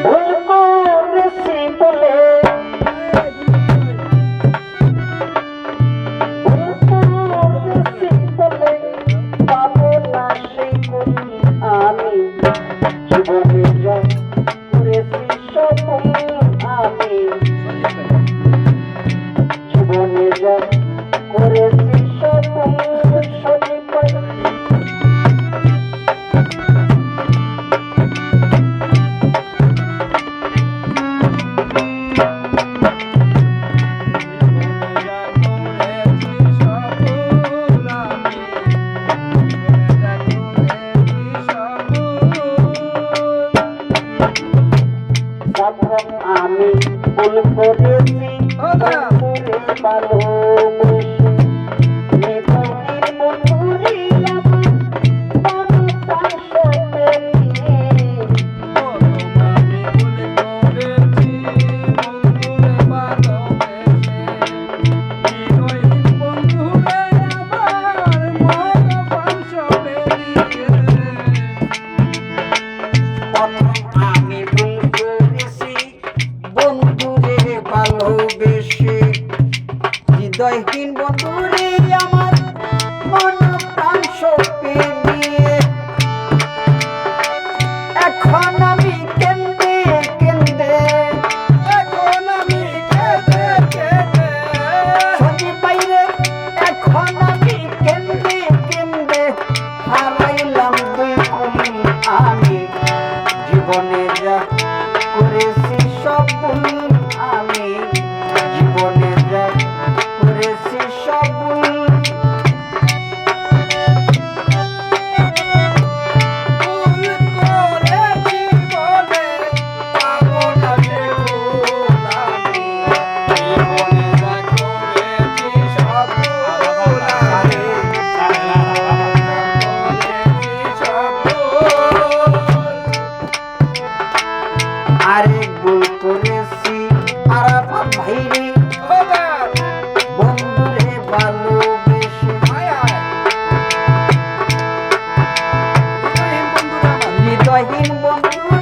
ভুল করেছি বলে পাবো না সেই গুণ আমি জীবনে যা করেছি সফল আমি জীবনে যা করেছি সফল সজীব আমি ভুল করেছি হৃদয়হীন বন্ধুরে আমার মন প্রাণ সঁপে দিয়ে এখন আমি কেঁদে কেঁদে সজীব বাইরে এখন আমি কেঁদে কেঁদে হারাইলাম দুই কুল আমি জীবনে যা করেছি সব ভুল আমি জীবনে যা করেছি সব ভুল করেছি বলে পাবো না সে ভুল আমি জীবনে যা করেছি সব ভুল আমি করেছি সব ভুল আরেক ভুল করেছি আরাফাত ভাইরে বন্ধুরে ভালোবেসে হৃদয়হীন বন্ধু